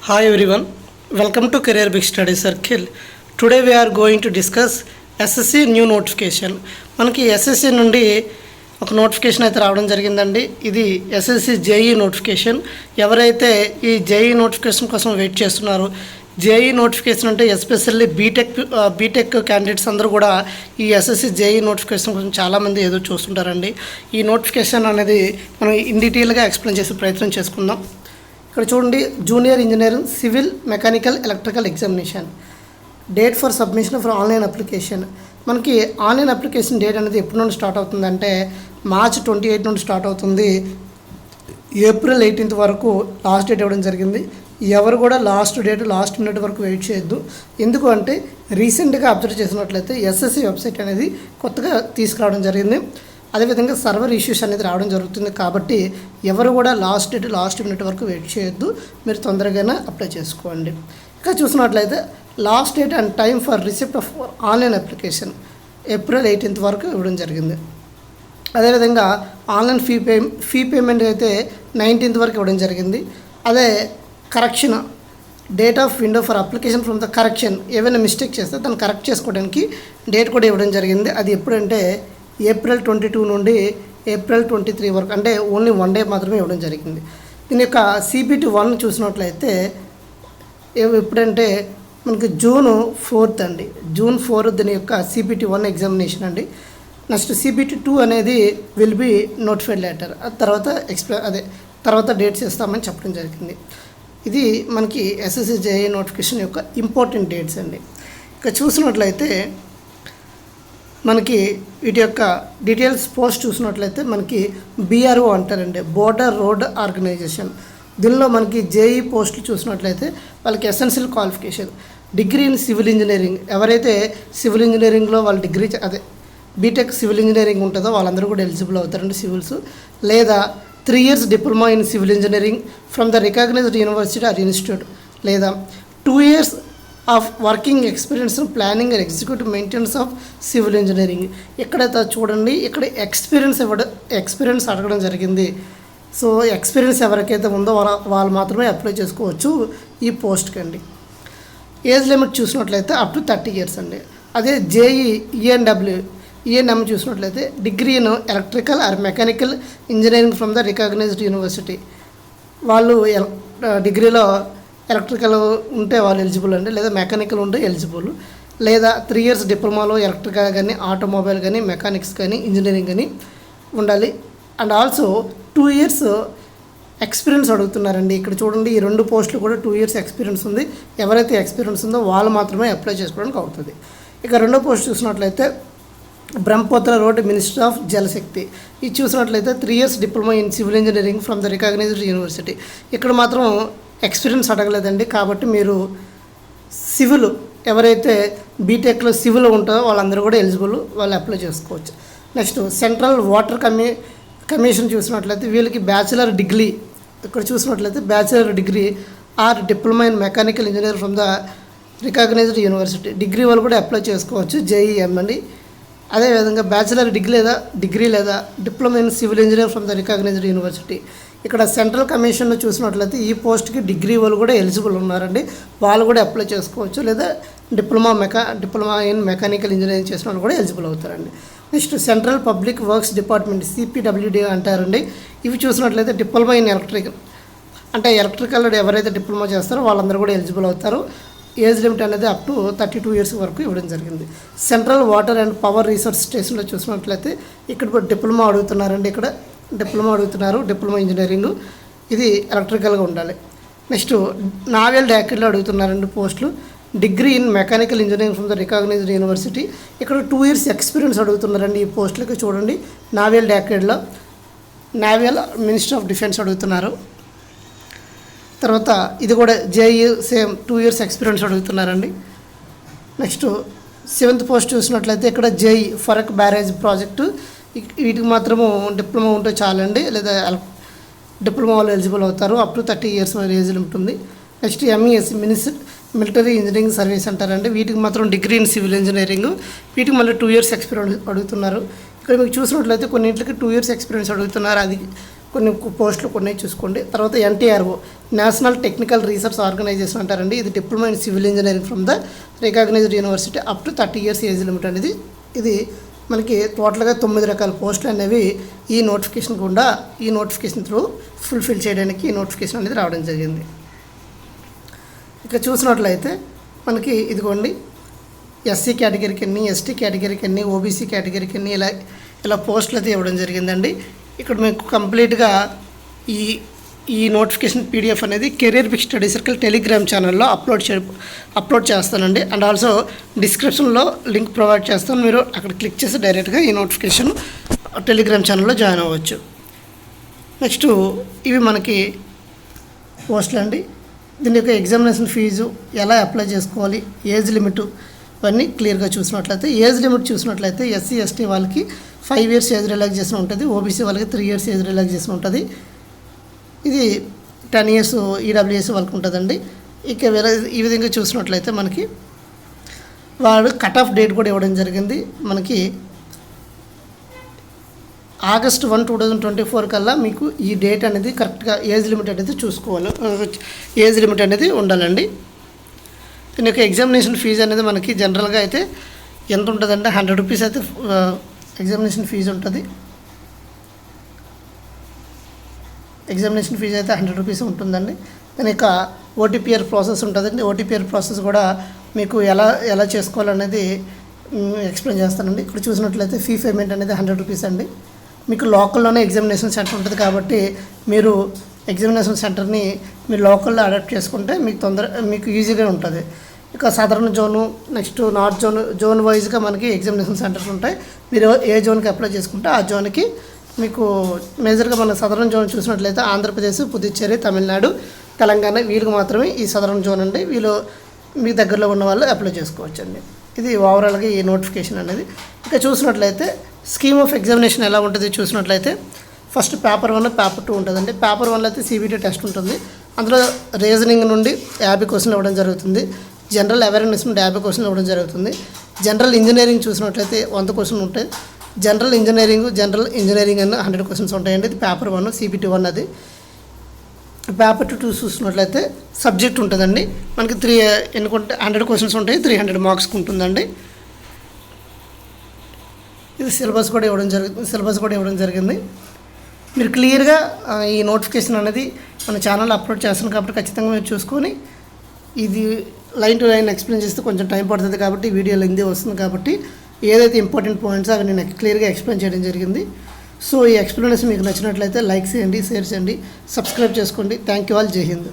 Hi everyone, welcome to Career Big Study Circle. Today we are going to discuss SSC new notification. మనకి SSC నుండి ఒక notification అయితే రావడం జరిగిందండి. ఇది ఎస్ఎస్సి జేఈ నోటిఫికేషన్. ఎవరైతే ఈ జేఈ నోటిఫికేషన్ కోసం వెయిట్ చేస్తున్నారో, జేఈ నోటిఫికేషన్ అంటే ఎస్పెషల్లీ బీటెక్ క్యాండిడేట్స్ అందరూ కూడా ఈ ఎస్ఎస్సి జేఈ నోటిఫికేషన్ కోసం చాలామంది ఎదురు చూస్తుంటారండి. ఈ నోటిఫికేషన్ అనేది మనం ఇన్ డీటెయిల్గా ఎక్స్ప్లెయిన్ చేసే ప్రయత్నం చేసుకుందాం. ఇక్కడ చూడండి, junior engineering civil mechanical electrical examination date for submission for online application. మనకి ఆన్లైన్ అప్లికేషన్ డేట్ అనేది ఎప్పటి నుండి స్టార్ట్ అవుతుందంటే March 28 నుండి స్టార్ట్ అవుతుంది. April 18 వరకు లాస్ట్ డేట్ ఇవ్వడం జరిగింది. ఎవరు కూడా లాస్ట్ మినిట్ వరకు వెయిట్ చేయొద్దు. ఎందుకు అంటే రీసెంట్గా అబ్జర్వ్ చేసినట్లయితే ఎస్ఎస్సి వెబ్సైట్ అనేది కొత్తగా తీసుకురావడం జరిగింది. అదేవిధంగా సర్వర్ ఇష్యూస్ అనేది రావడం జరుగుతుంది. కాబట్టి ఎవరు కూడా లాస్ట్ మినిట్ వరకు వెయిట్ చేయొద్దు. మీరు తొందరగానే అప్లై చేసుకోండి. ఇంకా చూసినట్లయితే last date and time for receipt of online application April 18 వరకు ఇవ్వడం జరిగింది. అదేవిధంగా ఆన్లైన్ ఫీ పేమెంట్ అయితే 19th వరకు ఇవ్వడం జరిగింది. అదే correction date of window for application from the correction, ఏవైనా మిస్టేక్ చేస్తే దాన్ని కరెక్ట్ చేసుకోవడానికి డేట్ కూడా ఇవ్వడం జరిగింది. అది ఎప్పుడంటే April 22 నుండి April 23 వరకు, అంటే ఓన్లీ 1 డే మాత్రమే ఇవ్వడం జరిగింది. దీని యొక్క CPT 1 చూసినట్లయితే ఎప్పుడంటే మనకి June 4 అండి. June 4 దీని యొక్క CPT 1 ఎగ్జామినేషన్ అండి. నెక్స్ట్ CPT 2 అనేది విల్ బి నోటిఫైడ్ లెటర్. తర్వాత డేట్స్ ఇస్తామని చెప్పడం జరిగింది. ఇది మనకి ఎస్ఎస్సి జేఈ నోటిఫికేషన్ యొక్క ఇంపార్టెంట్ డేట్స్ అండి. ఇక చూసినట్లయితే మనకి వీటి యొక్క డీటెయిల్స్ పోస్ట్ చూసినట్లయితే మనకి BRO అంటారండి, బోర్డర్ రోడ్ ఆర్గనైజేషన్. దీనిలో మనకి జేఈ పోస్టులు చూసినట్లయితే వాళ్ళకి essential qualification degree in civil engineering. ఎవరైతే సివిల్ ఇంజనీరింగ్లో వాళ్ళు డిగ్రీ బీటెక్ సివిల్ ఇంజనీరింగ్ ఉంటుందో వాళ్ళందరూ కూడా ఎలిజిబుల్ అవుతారండి సివిల్స్. లేదా 3 years diploma in civil engineering from the recognised university or institute, లేదా 2 years of working experience in planning and executive maintenance of civil engineering. ఎక్కడైతే చూడండి, ఇక్కడ ఎక్స్పీరియన్స్ అడగడం జరిగింది. సో ఎక్స్పీరియన్స్ ఎవరికైతే ఉందో వాళ్ళు మాత్రమే అప్లై చేసుకోవచ్చు ఈ పోస్ట్కి అండి. ఏజ్ లిమిట్ చూసినట్లయితే అప్ టు 30 years అండి. అదే జేఈ ఈఎన్ఎం చూసినట్లయితే degree in electrical or mechanical engineering from the recognised university. వాళ్ళు డిగ్రీలో ఎలక్ట్రికల్ ఉంటే వాళ్ళు ఎలిజిబుల్ అండి, లేదా మెకానికల్ ఉంటే ఎలిజిబుల్, లేదా 3 years డిప్లొమాలో ఎలక్ట్రికల్ కానీ ఆటోమొబైల్ కానీ మెకానిక్స్ కానీ ఇంజనీరింగ్ కానీ ఉండాలి. అండ్ ఆల్సో 2 years ఎక్స్పీరియన్స్ అడుగుతున్నారండి. ఇక్కడ చూడండి, ఈ 2 పోస్టులు కూడా 2 years ఎక్స్పీరియన్స్ ఉంది. ఎవరైతే ఎక్స్పీరియన్స్ ఉందో వాళ్ళు మాత్రమే అప్లై చేసుకోవడానికి అవుతుంది. ఇక 2వ పోస్ట్ చూసినట్లయితే Brahmaputra road minister of Jal Shakti. ఇది చూసినట్లయితే 3 years diploma in civil engineering from the recognised university. ఇక్కడ మాత్రం ఎక్స్పీరియన్స్ అడగలేదండి. కాబట్టి మీరు సివిల్ ఎవరైతే బీటెక్లో సివిల్ ఉంటుందో వాళ్ళందరూ కూడా ఎలిజిబుల్, వాళ్ళు అప్లై చేసుకోవచ్చు. నెక్స్ట్ సెంట్రల్ వాటర్ కమిషన్ చూసినట్లయితే వీళ్ళకి బ్యాచిలర్ డిగ్రీ, ఇక్కడ చూసినట్లయితే bachelor degree or diploma in mechanical engineer from the recognised university. Degree వాళ్ళు కూడా అప్లై చేసుకోవచ్చు, జేఈఎం అండి. అదేవిధంగా బ్యాచిలర్ డిగ్రీ లేదా diploma in civil engineer from the recognised university. ఇక్కడ సెంట్రల్ కమిషన్లో చూసినట్లయితే ఈ పోస్ట్కి డిగ్రీ వాళ్ళు కూడా ఎలిజిబుల్ ఉన్నారండి, వాళ్ళు కూడా అప్లై చేసుకోవచ్చు. లేదా డిప్లొమా ఇన్ మెకానికల్ ఇంజనీరింగ్ చేసిన వాళ్ళు కూడా ఎలిజిబుల్ అవుతారండి. Next central public works department CPWD అంటారండి. ఇవి చూసినట్లయితే డిప్లొమా ఇన్ ఎలక్ట్రికల్, అంటే ఎలక్ట్రికల్ ఎవరైతే డిప్లొమా చేస్తారో వాళ్ళందరూ కూడా ఎలిజిబుల్ అవుతారు. ఏజ్ లిమిట్ అనేది అప్ టు 32 years వరకు ఇవ్వడం జరిగింది. Central water and power resource స్టేషన్లో చూసినట్లయితే ఇక్కడ డిప్లొమా అడుగుతున్నారండి. ఇక్కడ డిప్లొమా ఇంజనీరింగ్, ఇది ఎలక్ట్రికల్గా ఉండాలి. నెక్స్ట్ నావెల్ డాకెట్లో అడుగుతున్నారండి పోస్టులు degree in mechanical engineering from the recognised university. ఇక్కడ 2 years ఎక్స్పీరియన్స్ అడుగుతున్నారండి ఈ పోస్టులకి. చూడండి, నావెల్ డాకెట్లో నావెల్ మినిస్టర్ ఆఫ్ డిఫెన్స్ అడుగుతున్నారు. తర్వాత ఇది కూడా జేఈ సేమ్ 2 years ఎక్స్పీరియన్స్ అడుగుతున్నారండి. నెక్స్ట్ 7th పోస్ట్ చూసినట్లయితే ఇక్కడ జేఈ ఫరక్ బ్యారేజ్ ప్రాజెక్టు. వీటికి మాత్రము డిప్లొమా ఉంటే చాలండి, లేదా డిప్లొమా వాళ్ళు ఎలిజిబుల్ అవుతారు. Up to 30 years age limit ఉంది. Next MES military engineering service అంటారండి. వీటికి మాత్రం డిగ్రీ ఇన్ సివిల్ ఇంజనీరింగ్, వీటికి మళ్ళీ 2 years ఎక్స్పీరియన్స్ అడుగుతున్నారు. ఇక్కడ మీకు చూసినట్లయితే కొన్నింటికి 2 years ఎక్స్పీరియన్స్ అడుగుతున్నారు. అది కొన్ని పోస్టులు కొన్ని చూసుకోండి. తర్వాత NTRO national technical research organisation అంటారండి. ఇది diploma in civil engineering from the recognised university up to 30 years age limit అనేది. ఇది మనకి టోటల్గా 9 రకాల పోస్టులు అనేవి ఈ నోటిఫికేషన్ గుండా ఈ నోటిఫికేషన్ త్రూ ఫుల్ఫిల్ చేయడానికి ఈ నోటిఫికేషన్ అనేది రావడం జరిగింది. ఇక చూసినట్లయితే మనకి ఇదిగోండి ఎస్సీ కేటగిరీకి ఎన్ని, ఎస్టీ కేటగిరీకి ఎన్ని, ఓబీసీ కేటగిరీకి ఎన్ని ఇలా పోస్టులు అయితే ఇవ్వడం జరిగిందండి. ఇక్కడ మీకు కంప్లీట్గా ఈ నోటిఫికేషన్ పీడిఎఫ్ అనేది career big study circle Telegram ఛానల్లో అప్లోడ్ చేస్తానండి. అండ్ ఆల్సో డిస్క్రిప్షన్లో లింక్ ప్రొవైడ్ చేస్తాను. మీరు అక్కడ క్లిక్ చేసి డైరెక్ట్గా ఈ నోటిఫికేషన్ టెలిగ్రామ్ ఛానల్లో జాయిన్ అవ్వచ్చు. నెక్స్ట్ ఇవి మనకి పోస్టులు అండి. దీని యొక్క ఎగ్జామినేషన్ ఫీజు, ఎలా అప్లై చేసుకోవాలి, ఏజ్ లిమిట్ ఇవన్నీ క్లియర్గా చూసినట్లయితే ఏజ్ లిమిట్ చూసినట్లయితే ఎస్సీ ఎస్టీ వాళ్ళకి 5 years ఏజ్ రిలాక్సేషన్ ఉంటుంది. ఓబీసీ వాళ్ళకి 3 years ఏజ్ రిలాక్సేషన్ ఉంటుంది. ఇది 10 years ఈడబ్ల్యూఎస్ వాళ్ళకి ఉంటుందండి. ఇక వేరే ఈ విధంగా చూసినట్లయితే మనకి వాడు కట్ ఆఫ్ డేట్ కూడా ఇవ్వడం జరిగింది. మనకి August 1, 2024 కల్లా మీకు ఈ డేట్ అనేది కరెక్ట్గా ఏజ్ లిమిట్ అనేది చూసుకోవాలి, ఏజ్ లిమిట్ అనేది ఉండాలండి. దీని యొక్క ఎగ్జామినేషన్ ఫీజు అనేది మనకి జనరల్గా అయితే ఎంత ఉంటుందంటే 100 rupees అయితే ఎగ్జామినేషన్ ఫీజు ఉంటుంది. ఎగ్జామినేషన్ ఫీజు అయితే 100 rupees ఉంటుందండి. దాని యొక్క ఓటీపీఆర్ ప్రాసెస్ ఉంటుందండి. ఓటీపీఆర్ ప్రాసెస్ కూడా మీకు ఎలా చేసుకోవాలనేది ఎక్స్ప్లెయిన్ చేస్తానండి. ఇక్కడ చూసినట్లయితే ఫీ పేమెంట్ అనేది 100 rupees అండి. మీకు లోకల్లోనే ఎగ్జామినేషన్ సెంటర్ ఉంటుంది కాబట్టి మీరు ఎగ్జామినేషన్ సెంటర్ని మీరు లోకల్లో అడాప్ట్ చేసుకుంటే మీకు ఈజీగా ఉంటుంది. ఇక southern zone, next north zone వైజ్గా మనకి ఎగ్జామినేషన్ సెంటర్స్ ఉంటాయి. మీరు ఏ జోన్కి అప్లై చేసుకుంటే ఆ జోన్కి మీకు మేజర్గా మన సదరన్ జోన్ చూసినట్లయితే ఆంధ్రప్రదేశ్, పుదుచ్చేరి, తమిళనాడు, తెలంగాణ వీళ్ళకి మాత్రమే ఈ సదరన్ జోన్ అండి. వీళ్ళు మీ దగ్గరలో ఉన్న వాళ్ళు అప్లై చేసుకోవచ్చండి. ఇది ఓవరాల్గా ఈ నోటిఫికేషన్ అనేది. ఇక చూసినట్లయితే స్కీమ్ ఆఫ్ ఎగ్జామినేషన్ ఎలా ఉంటుంది చూసినట్లయితే ఫస్ట్ పేపర్ 1, పేపర్ 2 ఉంటుందండి. పేపర్ 1లో అయితే CBT టెస్ట్ ఉంటుంది. అందులో రీజనింగ్ నుండి 50 questions ఇవ్వడం జరుగుతుంది. జనరల్ అవేర్నెస్ నుండి 50 questions ఇవ్వడం జరుగుతుంది. జనరల్ ఇంజనీరింగ్ చూసినట్లయితే 100 questions ఉంటాయి. జనరల్ ఇంజనీరింగ్ అన్న 100 questions ఉంటాయండి. ఇది పేపర్ 1 CBT 1 అది. పేపర్ 2 చూసినట్లయితే సబ్జెక్ట్ ఉంటుందండి. మనకి 100 questions ఉంటాయి, 300 marksకి ఉంటుందండి. ఇది సిలబస్ కూడా ఇవ్వడం జరిగింది. మీరు క్లియర్గా ఈ నోటిఫికేషన్ అనేది మన ఛానల్లో అప్లోడ్ చేస్తున్నాను కాబట్టి ఖచ్చితంగా మీరు చూసుకొని ఇది లైన్ టు లైన్ ఎక్స్ప్లెయిన్ చేస్తే కొంచెం టైం పడుతుంది కాబట్టి వీడియో లెంగ్తీ వస్తుంది కాబట్టి ఏదైతే ఇంపార్టెంట్ పాయింట్స్ అవి నేను క్లియర్గా ఎక్స్ప్లెయిన్ చేయడం జరిగింది. సో ఈ ఎక్స్ప్లెనేషన్ మీకు నచ్చినట్లయితే లైక్ చేయండి, షేర్ చేయండి, సబ్స్క్రైబ్ చేసుకోండి. Thank you all. జై హింద్.